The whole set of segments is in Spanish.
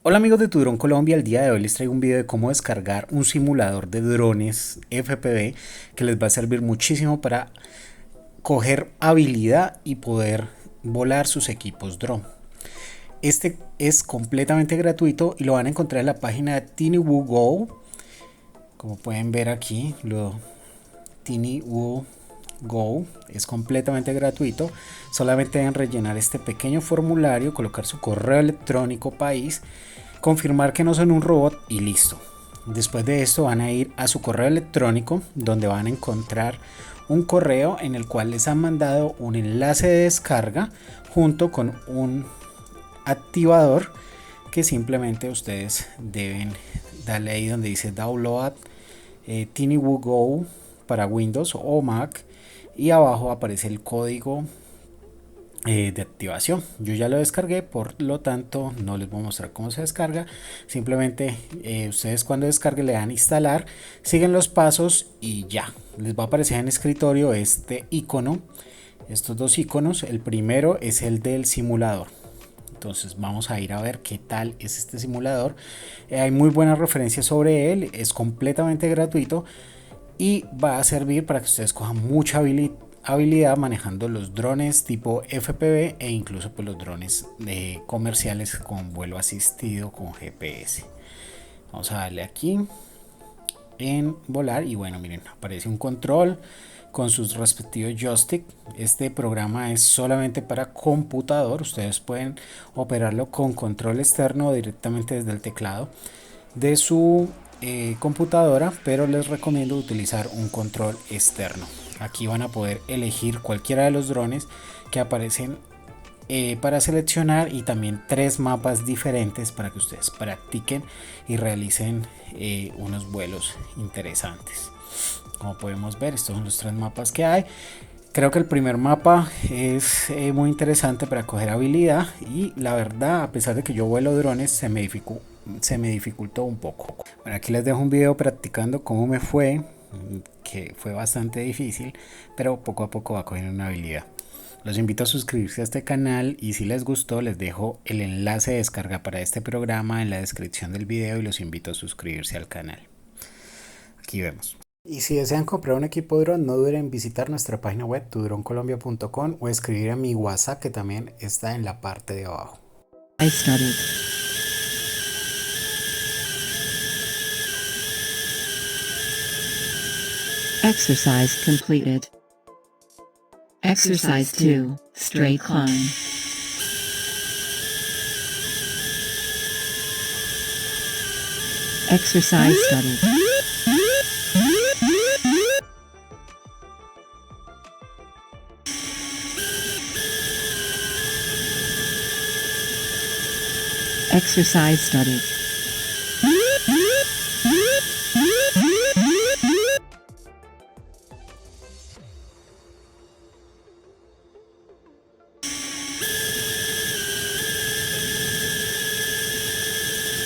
Hola amigos de Tudrón Colombia, el día de hoy les traigo un video de cómo descargar un simulador de drones FPV que les va a servir muchísimo para coger habilidad y poder volar sus equipos drone. Este es completamente gratuito y lo van a encontrar en la página de TinyWoo como pueden ver aquí, TinyWoo es completamente gratuito. Solamente deben rellenar este pequeño formulario, colocar su correo electrónico país, confirmar que no son un robot y listo. Después de esto van a ir a su correo electrónico donde van a encontrar un correo en el cual les han mandado un enlace de descarga junto con un activador que simplemente ustedes deben darle ahí donde dice download TinyWoo Go para Windows o Mac y abajo aparece el código de activación. Yo ya lo descargué, por lo tanto no les voy a mostrar cómo se descarga. Simplemente ustedes cuando descarguen le dan instalar, siguen los pasos y ya les va a aparecer en escritorio este icono, estos dos iconos. El primero es el del simulador. Entonces vamos a ir a ver qué tal es este simulador. Hay muy buenas referencias sobre él, es completamente gratuito y va a servir para que ustedes cojan mucha habilidad manejando los drones tipo FPV e incluso pues los drones comerciales con vuelo asistido con GPS. Vamos a darle aquí en volar y bueno, miren, aparece un control con sus respectivos joystick. Este programa es solamente para computador, ustedes pueden operarlo con control externo o directamente desde el teclado de su computadora, pero les recomiendo utilizar un control externo. Aquí van a poder elegir cualquiera de los drones que aparecen para seleccionar y también tres mapas diferentes para que ustedes practiquen y realicen unos vuelos interesantes. Como podemos ver, estos son los tres mapas que hay. Creo que el primer mapa es muy interesante para coger habilidad y la verdad, a pesar de que yo vuelo drones, se me dificultó un poco. Bueno, aquí les dejo un video practicando cómo me fue, que fue bastante difícil, pero poco a poco va cogiendo una habilidad. Los invito a suscribirse a este canal y si les gustó les dejo el enlace de descarga para este programa en la descripción del video y los invito a suscribirse al canal. Aquí vemos. Y si desean comprar un equipo drone, no duden en visitar nuestra página web tudroncolombia.com o escribir a mi WhatsApp que también está en la parte de abajo. I studied. Exercise completed. Exercise 2, straight climb. Exercise studied. Exercise studied.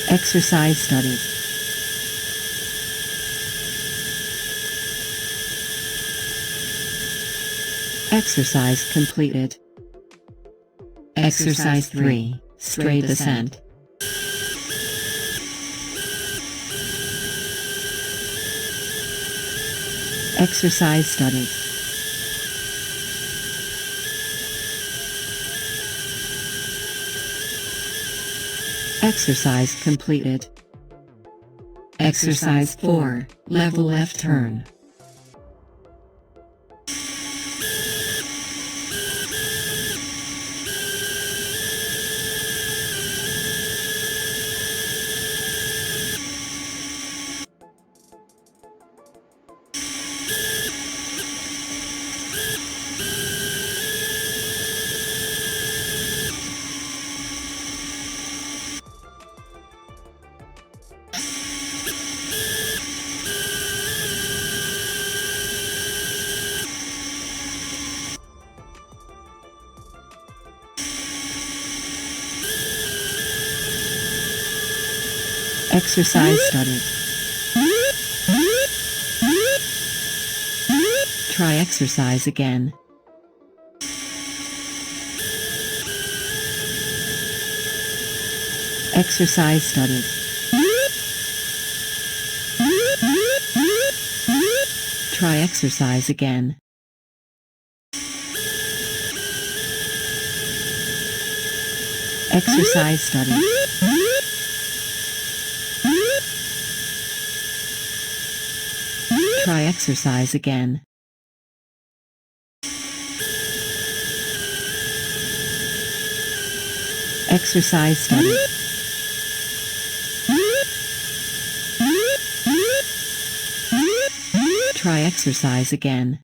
Exercise studied. Exercise completed. Exercise 3, straight ascent. Exercise studied. Exercise completed. Exercise 4, level left turn. Exercise studied. Try exercise again. Exercise studied. Try exercise again. Exercise studied. Try exercise again. Exercise studied. Try exercise again.